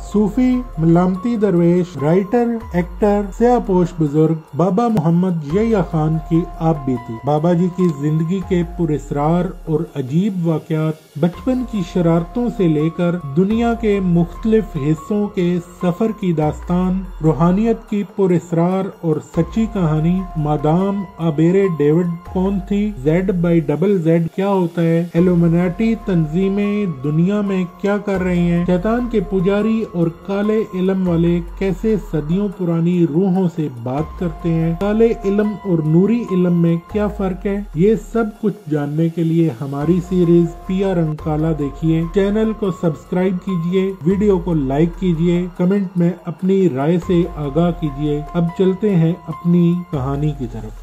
सूफी, मलामती दरवेश, writer, actor, स्याहपोश बुजुर्ग बाबा मोहम्मद यहिया खान की आप बीती। बाबा जी की जिंदगी के पुरस्रार और अजीब वाकयात, बचपन की शरारतों से लेकर दुनिया के मुख्तलिफ हिस्सों के सफर की दास्तान, रूहानियत की पुरस्रार और सच्ची कहानी, मादाम आबेरे डेविड कौन थी, Z/ZZ क्या होता है, इल्यूमिनाटी तंजीमें दुनिया में क्या कर रही हैं, शैतान के पुजारी और काले इल्म वाले कैसे सदियों पुरानी रूहों से बात करते हैं, काले इल्म और नूरी इल्म में क्या फर्क है, ये सब कुछ जानने के लिए हमारी सीरीज पिया रंग काला देखिए। चैनल को सब्सक्राइब कीजिए, वीडियो को लाइक कीजिए, कमेंट में अपनी राय से आगाह कीजिए। अब चलते हैं अपनी कहानी की तरफ।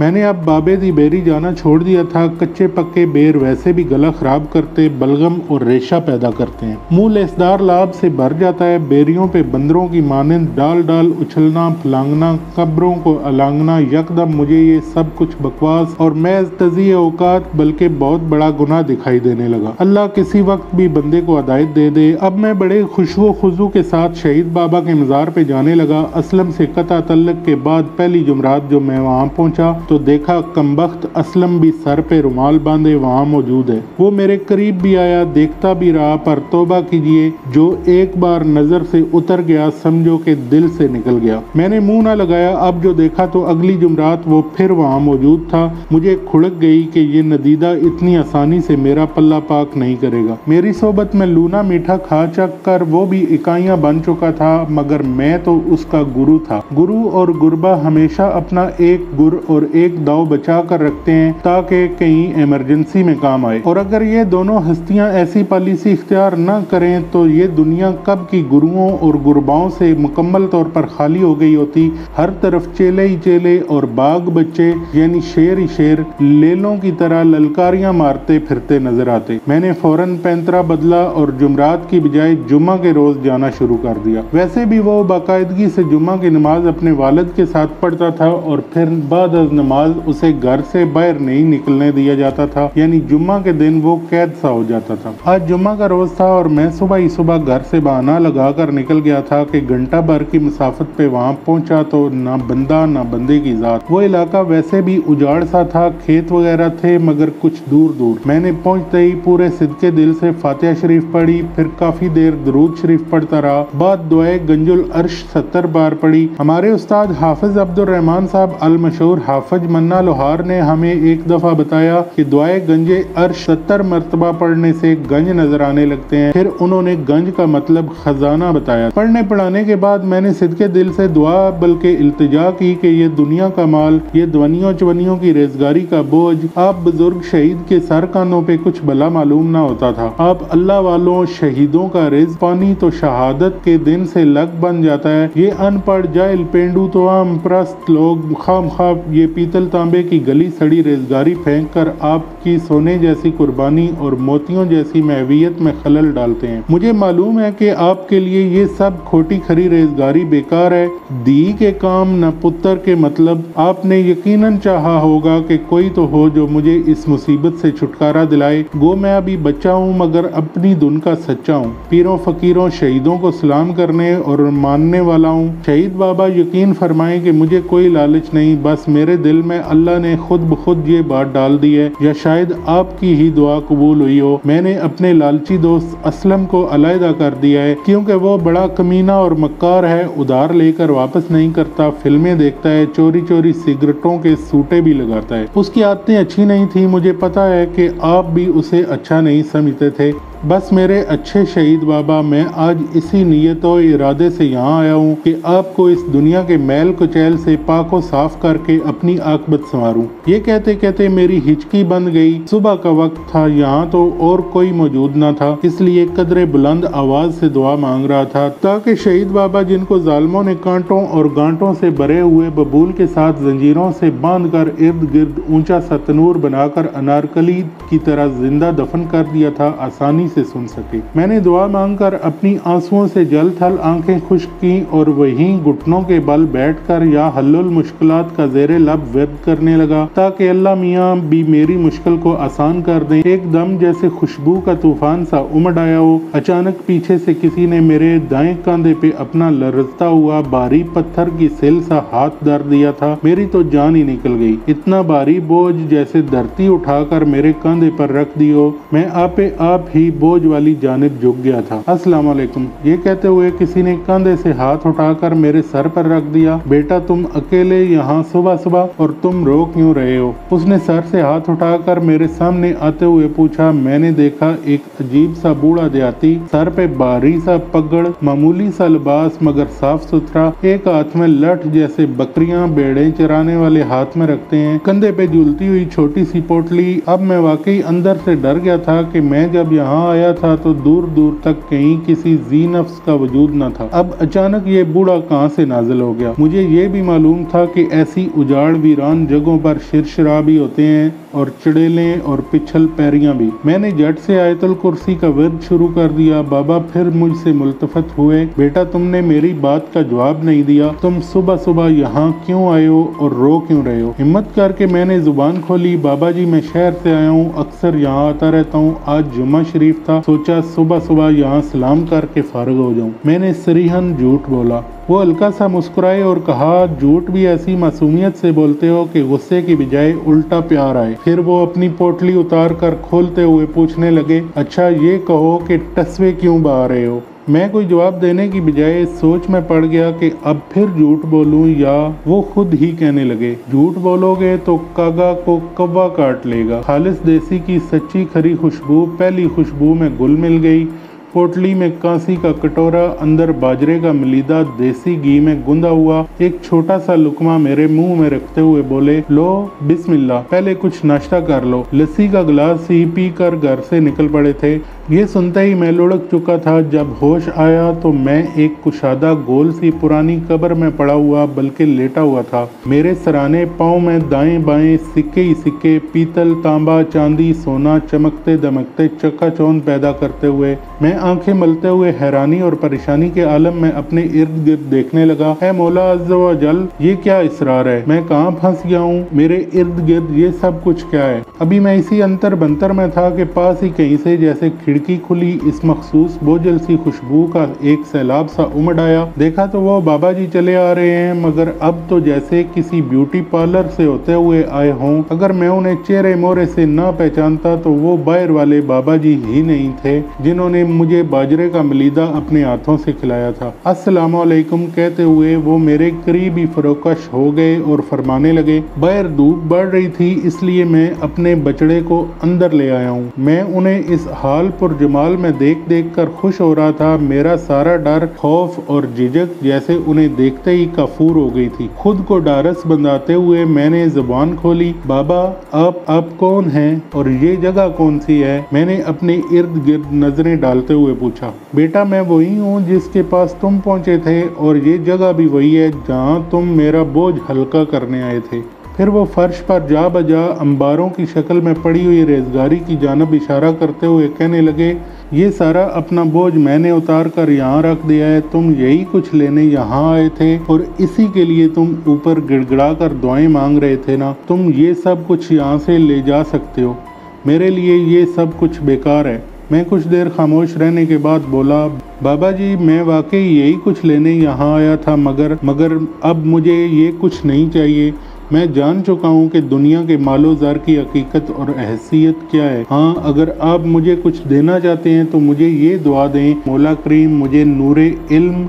मैंने अब बाबे दी बेरी जाना छोड़ दिया था। कच्चे पक्के बेर वैसे भी गला खराब करते, बलगम और रेशा पैदा करते हैं। मुंह लेसदार लाभ से भर जाता है। बेरियों पे बंदरों की मानंद डाल डाल उछलना, फलांगना, कब्रों को अलांगना, यकदम मुझे ये सब कुछ बकवास और महज तज़ीए औकात बल्कि बहुत बड़ा गुनाह दिखाई देने लगा। अल्लाह किसी वक्त भी बंदे को हिदायत दे दे। अब मैं बड़े खुशबू खुजू के साथ शहीद बाबा के मज़ार पे जाने लगा। असलम से कता तल्लक के बाद पहली जुमरात जो मैं वहाँ पहुँचा तो देखा कमबख्त असलम भी सर पे रुमाल बांधे वहाँ मौजूद है। वो मेरे करीब भी आया, देखता भी रहा, पर तौबा कीजिए, जो एक बार नजर से उतर गया समझो के दिल से निकल गया। मैंने मुंह ना लगाया। अब जो देखा तो अगली जुमरात वो फिर वहाँ मौजूद था। मुझे खुड़क गई कि ये नदीदा इतनी आसानी से मेरा पल्ला पाक नहीं करेगा। मेरी सोबत में लूना मीठा खा चक कर वो भी इकाइयां बन चुका था, मगर मैं तो उसका गुरु था। गुरु और गुरबा हमेशा अपना एक गुर और एक दाव बचा कर रखते हैं ताकि कहीं इमरजेंसी में काम आए। और अगर ये दोनों हस्तियां ऐसी पॉलिसी इख्तियार न करें तो ये दुनिया कब की गुरुओं और गुरबाओं से मुकम्मल तौर पर खाली हो गई होती। हर तरफ चेले ही चेले और बाग बच्चे यानी शेर ही शेर लेलों की तरह ललकारियां मारते फिरते नजर आते। मैंने फौरन पैंतरा बदला और जुमरात की बजाय जुम्मा के रोज जाना शुरू कर दिया। वैसे भी वो बाकायदगी से जुम्मा की नमाज अपने वालिद के साथ पढ़ता था और फिर बाद नमाज उसे घर से बाहर नहीं निकलने दिया जाता था, यानी जुम्मा के दिन वो कैद सा हो जाता था। आज जुम्मा का रोज था और मैं सुबह ही सुबह घर से बहाना लगाकर निकल गया था कि घंटा भर की मुसाफत पे वहाँ पहुँचा तो ना बंदा ना बंदे की जात। वो इलाका वैसे भी उजाड़ सा था, खेत वगैरह थे मगर कुछ दूर दूर। मैंने पहुँचते ही पूरे सिद्के दिल से फातिहा शरीफ पढ़ी, फिर काफी देर दरूद शरीफ पढ़ता रहा। बाद दुआए गंजुल अर्श 70 बार पढ़ी। हमारे उस्ताद हाफिज अब्दुल रहमान साहब अल मशहूर हाफिज मन्ना लोहार ने हमें एक दफा बताया कि दुआए गंजे अर्श 70 मरतबा पढ़ने से गंज नजर आने लगते हैं। फिर उन्होंने गंज का मतलब खजाना बताया। पढ़ने पढ़ाने के बाद मैंने सिद्के दिल से दुआ बल्कि इल्तिजा की कि ये दुनिया का माल, ये ध्वनियों चवनियों की रेजगारी का बोझ आप बुजुर्ग शहीद के सर कानों पे कुछ भला मालूम ना होता था। आप अल्लाह वालों शहीदों का रिज़्क पानी तो शहादत के दिन से लग बन जाता है। ये अनपढ़ जाहिल पेंडू तो आम प्रस्त लोग खाम खाब ये पीतल तांबे की गली सड़ी रेजगारी फेंक कर आपकी सोने जैसी कुर्बानी और मोतियों जैसी महवियत में खलल डालते हैं। मुझे मालूम है कि आपके लिए ये सब खोटी खरी रेजगारी बेकार है। दी के काम न पुत्र के मतलब। आपने यकीनन चाहा होगा कि कोई तो हो जो मुझे इस मुसीबत से छुटकारा दिलाए। गो मैं अभी बच्चा हूँ मगर अपनी धुन का सच्चा हूँ। पीरों फकीरों शहीदों को सलाम करने और मानने वाला हूँ। शहीद बाबा यकीन फरमाएं कि मुझे कोई लालच नहीं, बस मेरे दिल में अल्लाह ने खुद ब खुद ये बात डाल दी है, या शायद आपकी ही दुआ कबूल हुई हो। मैंने अपने लालची दोस्त असलम को अलहदा कर दिया है क्योंकि वो बड़ा कमीना और मक्कार है। उधार लेकर वापस नहीं करता, फिल्में देखता है, चोरी चोरी सिगरेटों के सूटे भी लगाता है। उसकी आदतें अच्छी नहीं थी। मुझे पता है कि आप भी उसे अच्छा नहीं समझते थे। बस मेरे अच्छे शहीद बाबा, मैं आज इसी नीयत और इरादे से यहाँ आया हूँ कि आपको इस दुनिया के मैल कुचैल से पाको साफ करके अपनी आकबत संवारूं। ये कहते कहते मेरी हिचकी बंद गई। सुबह का वक्त था, यहाँ तो और कोई मौजूद न था, इसलिए कदरे बुलंद आवाज से दुआ मांग रहा था ताकि शहीद बाबा जिनको जालिमों ने कांटों और गांठों से भरे हुए बबूल के साथ जंजीरों से बांध कर इर्द गिर्द ऊंचा सा तनूर बनाकर अनारकली की तरह जिंदा दफन कर दिया था, आसानी से सुन सके। मैंने दुआ मांगकर अपनी आंसुओं से जल थल आंखें खुश्क की और वहीं घुटनों के बल बैठकर या हल्लुल मुश्किलात का ज़ेरे लब वर्द करने लगा ताकि अल्लाह मियाँ भी मेरी मुश्किल को आसान कर दें। एकदम जैसे खुशबू का तूफान सा उमड़ आया हो, अचानक पीछे से किसी ने मेरे दाएं कंधे पे अपना लरजता हुआ भारी पत्थर की सिल सा हाथ धर दिया था। मेरी तो जान ही निकल गई। इतना भारी बोझ जैसे धरती उठाकर मेरे कंधे पर रख दियो। मैं आपे आप ही बोझ वाली जानिब झुक गया था। अस्सलाम वालेकुम, ये कहते हुए किसी ने कंधे से हाथ उठाकर मेरे सर पर रख दिया। बेटा तुम अकेले यहाँ सुबह सुबह, और तुम रो क्यों रहे हो? उसने सर से हाथ उठाकर मेरे सामने आते हुए पूछा। मैंने देखा एक अजीब सा बूढ़ा देहाती, सर पे भारी सा पगड़, मामूली सा लिबास मगर साफ सुथरा, एक हाथ में लठ जैसे बकरियां भेड़ें चराने वाले हाथ में रखते हैं, कंधे पे झूलती हुई छोटी सी पोटली। अब मैं वाकई अंदर से डर गया था कि मैं जब यहाँ आया था तो दूर दूर तक कहीं किसी जी नफ्स का वजूद न था। अब अचानक ये बूढ़ा कहाँ से नाजिल हो गया? मुझे ये भी मालूम था कि ऐसी उजाड़ वीरान जगहों पर शिरशिरा भी होते हैं और चड़ेलें और पिछल पैरियां भी। मैंने झट से आयतुल कुर्सी का विर्द शुरू कर दिया। बाबा फिर मुझसे मुल्तफत हुए। बेटा तुमने मेरी बात का जवाब नहीं दिया। तुम सुबह सुबह यहाँ क्यों आए हो और रो क्यों रहे हो? हिम्मत करके मैंने जुबान खोली। बाबा जी मैं शहर से आया हूँ, अक्सर यहाँ आता रहता हूँ। आज जुम्मा शरीफ था, सोचा सुबह सुबह यहाँ सलाम करके फारिग हो जाऊँ। मैंने सरीहन झूठ बोला। वो हल्का सा मुस्कुराए और कहा, झूठ भी ऐसी मासूमियत से बोलते हो कि गुस्से की बजाय उल्टा प्यार आए। फिर वो अपनी पोटली उतार कर खोलते हुए पूछने लगे, अच्छा ये कहो कि टसवे क्यों बहा रहे हो? मैं कोई जवाब देने की बजाय सोच में पड़ गया कि अब फिर झूठ बोलूं या वो खुद ही कहने लगे, झूठ बोलोगे तो कागा को कौवा काट लेगा। खालिस देसी की सच्ची खरी खुशबू, पहली खुशबू में गुल मिल गई। पोटली में कांसी का कटोरा, अंदर बाजरे का मलीदा देसी घी में गुंदा हुआ एक छोटा सा लुकमा मेरे मुंह में रखते हुए बोले, लो बिस्मिल्लाह, पहले कुछ नाश्ता कर लो। लस्सी का गिलास ही पी कर घर से निकल पड़े थे। ये सुनते ही मैं लुढ़क चुका था। जब होश आया तो मैं एक कुशादा गोल सी पुरानी कब्र में पड़ा हुआ बल्कि लेटा हुआ था। मेरे सराने पाँव में दाएं बाएं सिक्के ही सिक्के, पीतल तांबा चांदी सोना चमकते दमकते चकाचौंध पैदा करते हुए मैं आंखें मलते हुए हैरानी और परेशानी के आलम में अपने इर्द गिर्द देखने लगा। है मौला अज़्ज़ व जल, ये क्या इसरार है? मैं कहाँ फंस गया हूँ? मेरे इर्द गिर्द ये सब कुछ क्या है? अभी मैं इसी अंतर बंतर में था कि पास ही कहीं से जैसे खिड़की खुली, इस मखसूस बोझल सी खुशबू का एक सैलाब सा उमड़ आया। देखा तो वो बाबा जी चले आ रहे हैं, मगर अब तो जैसे किसी ब्यूटी पार्लर से होते हुए आए हों। अगर मैं उन्हें चेहरे मोहरे से ना पहचानता तो वो बाहर वाले बाबा जी ही नहीं थे जिन्होंने मुझे बाजरे का मलीदा अपने हाथों से खिलाया था। अस्सलाम वालेकुम कहते हुए वो मेरे करीब ही फरोकश हो गए और फरमाने लगे, बाहर धूप बढ़ रही थी इसलिए मैं अपने बछड़े को अंदर ले आया हूँ। मैं उन्हें इस हाल पर जमाल में देख देख कर खुश हो रहा था। मेरा सारा डर, खौफ और झिझक जैसे उन्हें देखते ही कफूर हो गई थी। खुद को डारस बंधाते हुए मैंने जुबान खोली, बाबा आप कौन हैं और ये जगह कौन सी है? मैंने अपने इर्द गिर्द नजरें डालते हुए पूछा। बेटा मैं वही हूँ जिसके पास तुम पहुँचे थे और ये जगह भी वही है जहाँ तुम मेरा बोझ हल्का करने आए थे। फिर वो फर्श पर जा बजा अंबारों की शक्ल में पड़ी हुई रेजगारी की जानब इशारा करते हुए कहने लगे, ये सारा अपना बोझ मैंने उतार कर यहाँ रख दिया है। तुम यही कुछ लेने यहाँ आए थे और इसी के लिए तुम ऊपर गिड़गिड़ा कर दुआएं मांग रहे थे ना। तुम ये सब कुछ यहाँ से ले जा सकते हो, मेरे लिए ये सब कुछ बेकार है। मैं कुछ देर खामोश रहने के बाद बोला, बाबा जी मैं वाकई यही कुछ लेने यहाँ आया था, मगर अब मुझे ये कुछ नहीं चाहिए। मैं जान चुका हूँ कि दुनिया के मालो ज़र की हकीकत और हैसियत क्या है। हाँ, अगर आप मुझे कुछ देना चाहते हैं तो मुझे ये दुआ दें, मौला करीम मुझे नूरे इल्म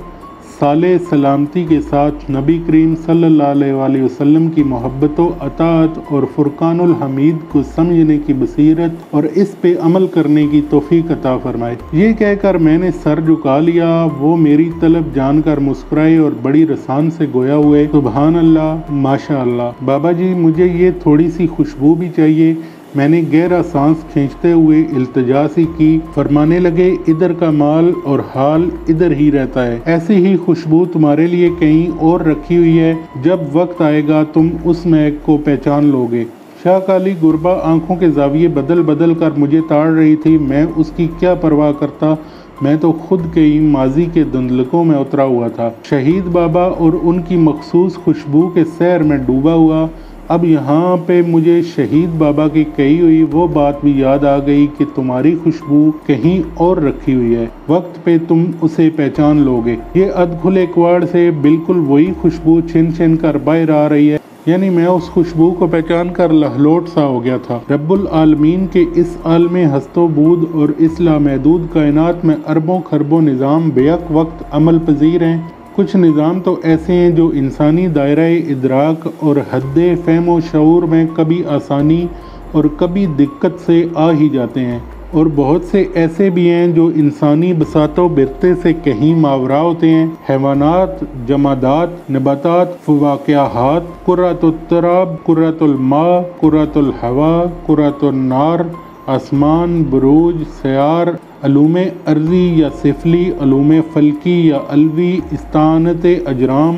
साले सलामती के साथ नबी करीम सल्लल्लाहु अलैहि वसल्लम की मोहब्बतों, अताअत और फुरकानुल हमीद को समझने की बसीरत और इस पे अमल करने की तौफीक अता फरमाए। ये कहकर मैंने सर झुका लिया। वो मेरी तलब जानकर मुस्कुराए और बड़ी रसान से गोया हुए, सुबहान अल्लाह माशा अल्लाह। बाबा जी मुझे ये थोड़ी सी खुशबू भी चाहिए। मैंने गहरा सांस खींचते हुए इल्तिजा सी की। फरमाने लगे, इधर का माल और हाल इधर ही रहता है। ऐसी ही खुशबू तुम्हारे लिए कहीं और रखी हुई है। जब वक्त आएगा तुम उस महक को पहचान लोगे। शाह काली गुरबा आंखों के जाविये बदल बदल कर मुझे ताड़ रही थी। मैं उसकी क्या परवाह करता, मैं तो खुद के ही माजी के धुंधलकों में उतरा हुआ था, शहीद बाबा और उनकी मखसूस खुशबू के सैर में डूबा हुआ। अब यहाँ पे मुझे शहीद बाबा की कही हुई वो बात भी याद आ गई कि तुम्हारी खुशबू कहीं और रखी हुई है, वक्त पे तुम उसे पहचान लोगे। ये अधखुले किवाड़ से बिल्कुल वही खुशबू छिन छिन कर बाहर आ रही है, यानी मैं उस खुशबू को पहचान कर लहलोट सा हो गया था। रब्बुल आलमीन के इस आलमे हस्तोबूद और इस लामहदूद कायनात में अरबों खरबों निज़ाम बेक वक्त अमल पजीर हैं। कुछ निज़ाम तो ऐसे हैं जो इंसानी दायरा इदराक और हद्दे फ़हम व शऊर में कभी आसानी और कभी दिक्कत से आ ही जाते हैं, और बहुत से ऐसे भी हैं जो इंसानी बसातो बिरते से कहीं मावरा होते हैं। हैवानात, जमादात, नबातात, फवाकियाहात, कुर्रतुत तराब, कुर्रतुल मा, कुर्रतुल हवा, कुर्रतुन नार, आसमान, बुरूज, सयार, अलूम अर्जी या सिफली, अलूम फल्की या अलवी, इस्तानत अजराम,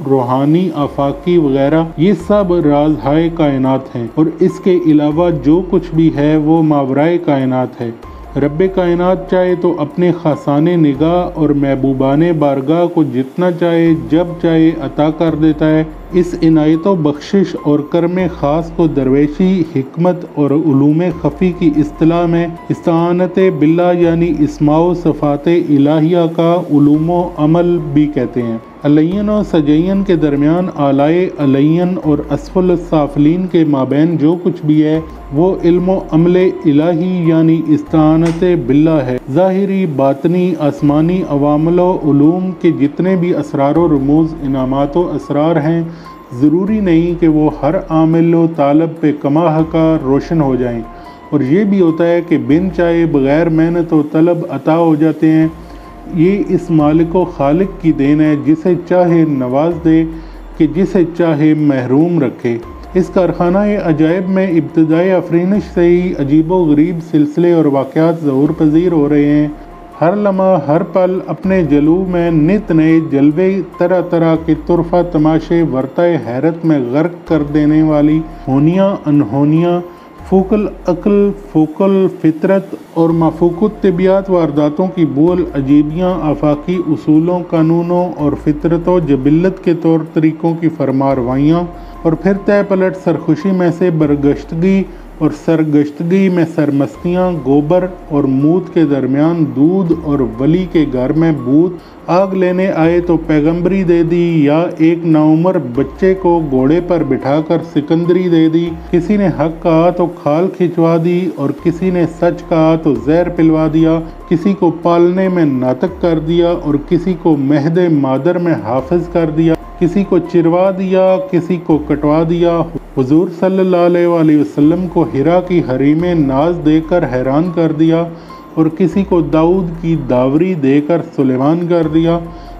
रूहानी, आफाकी वगैरह, ये सब राज़-हाए कायनात हैं, और इसके अलावा जो कुछ भी है वो मावराए कायनात है। रब्बे कायनात चाहे तो अपने खासाने निगाह और महबूबाने बारगाह को जितना चाहे जब चाहे अता कर देता है। इस इनायत बख्शिश और कर्म ख़ास को दरवेशी, हिकमत और उलूम खफ़ी की इस्तिलाह में इस्तानत बिल्ला यानी इस्माओ सफ़ात इलाहिया का उलूमो अमल भी कहते हैं। अलय्यन और सजयन के दरमियान आलाए अलय्यन और असफल साफलीन के माबैन जो कुछ भी है वो इल्म अमल इलाही यानी इस्तानत बिल्ला है। ज़ाहिरी, बातनी, आसमानी अवामलो उलूम के जितने भी असरार व रमूज़, इनामात व असरार हैं, ज़रूरी नहीं कि वो हर आमिल व तालब पे कमाह का रोशन हो जाएं, और ये भी होता है कि बिन चाहे बग़ैर मेहनत व तलब अता हो जाते हैं। ये इस मालिक व खालिक की देन है, जिसे चाहे नवाज दे कि जिसे चाहे महरूम रखे। इस कारखाना अजायब में इब्तिदाई अफरीनिश से ही अजीब व गरीब सिलसिले और वाक़यात ज़हूर पजीर हो रहे हैं। हर लम्हा हर पल अपने जलू में नित नए जलवे, तरह तरह के तुरफा तमाशे वर्ताए हैरत में गर्क कर देने वाली होनियाँ अनहोनियाँ, फ़ोकल अक्ल, फ़ोकल फितरत और माफूकुत तबियात वारदातों की बोल अजीबियाँ, आफाकी उसूलों, कानूनों और फितरतों जबिल्लत के तौर तरीक़ों की फरमारवाइयाँ, और फिर तय पलट सरखुशी में से बरगश्तगी और सरगश्तगी में सरमस्तियाँ, गोबर और मूत के दरमियान दूध और वली के घर में बूत, आग लेने आए तो पैगंबरी दे दी, या एक नाउमर बच्चे को घोड़े पर बिठाकर सिकंदरी दे दी। किसी ने हक कहा तो खाल खिंचवा दी, और किसी ने सच कहा तो जहर पिलवा दिया। किसी को पालने में नातक कर दिया, और किसी को महद मादर में हाफिज कर दिया। किसी को चिरवा दिया, किसी को कटवा दिया। हुजूर सल्लल्लाहु अलैहि वसल्लम को हिरा की हरीमें नाज देकर हैरान कर दिया, और किसी को दाऊद की दावरी देकर सुलेमान कर दिया।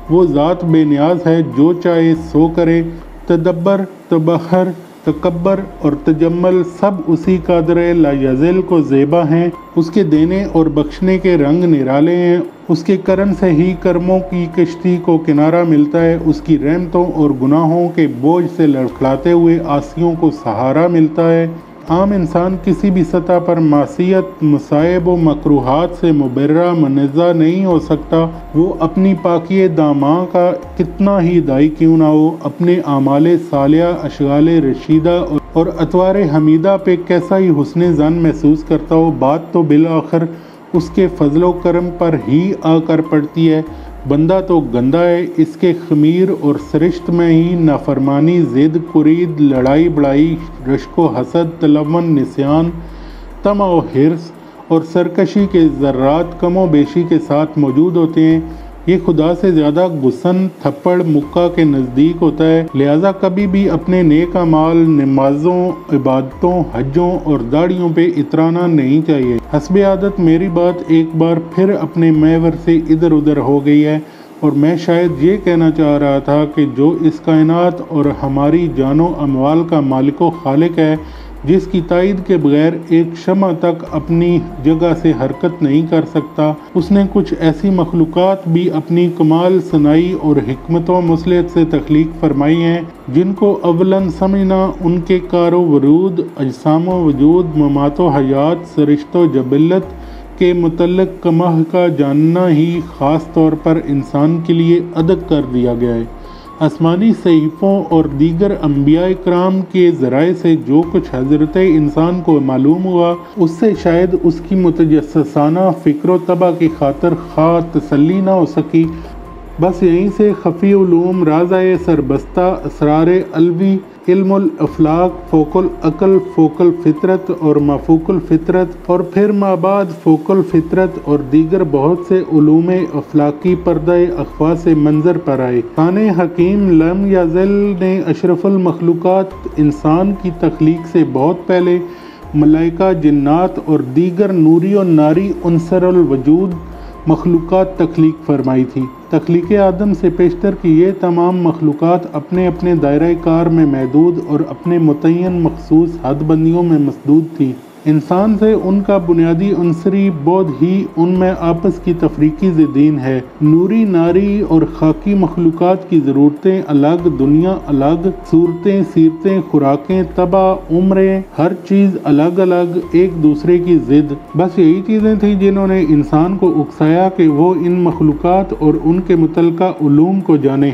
वो ज़ात बेनियाज है, जो चाहे सो करे। तदब्बर, तबहर, तकब्बर और तजम्मल सब उसी कादर ला यज़िल को ज़ेबा हैं। उसके देने और बख्शने के रंग निराले हैं। उसके करम से ही कर्मों की कश्ती को किनारा मिलता है। उसकी रहमतों और गुनाहों के बोझ से लड़खड़ाते हुए आसियों को सहारा मिलता है। आम इंसान किसी भी सतह पर मासियत, मुसाइब व मकरूहात से मुबर्रा मुनज़्ज़ा नहीं हो सकता। वो अपनी पाकिए दामा का कितना ही दाई क्यों ना हो, अपने आमाले सालिया, अशगाले रशीदा और अतवार हमीदा पे कैसा ही हुस्न ज़न महसूस करता हो, बात तो बिल आखिर उसके फजलो करम पर ही आकर पड़ती है। बंदा तो गंदा है, इसके खमीर और सरिश्त में ही नाफरमानी, ज़िद, कुरीद, लड़ाई बड़ाई, रश्को हसद, तलवन, निस्यान, तमा और हिर्स और सरकशी के ज़र्रात कमो बेशी के साथ मौजूद होते हैं। ये खुदा से ज़्यादा गुस्सन, थप्पड़, मुक्का के नज़दीक होता है। लिहाजा कभी भी अपने नेक अमाल, नमाज़ों, इबादतों, हज्जों और दाढ़ियों पे इतराना नहीं चाहिए। हस्बे आदत मेरी बात एक बार फिर अपने महवर से इधर उधर हो गई है, और मैं शायद ये कहना चाह रहा था कि जो इस कायनात और हमारी जानो अमवाल का मालिको खालिक है, جس کی تائید کے بغیر ایک شمع تک اپنی جگہ سے حرکت نہیں کر سکتا، اس نے کچھ ایسی مخلوقات بھی اپنی کمال صناعی اور حکمت و مصلحت سے تخلیق فرمائی ہیں جن کو اولاً سمجھنا، ان کے کار و ورود، اجسام و وجود، ممات و حیات، سرشت و جبلت کے متعلق کمہ کا جاننا ہی خاص طور پر انسان کے لیے ادک کر دیا گیا ہے۔ آسمانی صحیفوں اور دیگر انبیاء کرام کے ذرائع سے جو کچھ حضرت انسان کو معلوم ہوا، اس سے شاید اس کی متجسسانہ فکر و طبع کی خاطر خواہ تسلی نہ ہو سکی، بس یہیں سے خفی علوم، رازۂ سربستہ، اسرار علوی، علم الافلاک، فوق العقل، فوق الفطرت اور مافوق الفطرت، اور پھر مابعد فوق الفطرت اور دیگر بہت سے علوم افلاکی پردہ اخفا سے منظر پر آئے۔ خان حکیم لم یزل نے اشرف المخلوقات انسان کی تخلیق سے بہت پہلے ملائکہ، جنات اور دیگر نوری و ناری عنصر الوجود مخلوقات تخلیق فرمائی تھی۔ تخلیق آدم سے پیشتر کی یہ تمام مخلوقات اپنے اپنے دائرہ کار میں محدود اور اپنے متعین مخصوص حد بندیوں میں مسدود تھی۔ انسان سے ان کا بنیادی عنصری بعد ہی ان میں آپس کی تفریقی ضدین ہے۔ نوری، ناری اور خاکی مخلوقات کی ضرورتیں الگ، دنیا الگ، صورتیں، سیرتیں، خوراکیں، طبع، عمریں، ہر چیز الگ الگ، ایک دوسرے کی ضد۔ بس یہی چیزیں تھیں جنہوں نے انسان کو اکسایا کہ وہ ان مخلوقات اور ان کے متعلقہ علوم کو جانے۔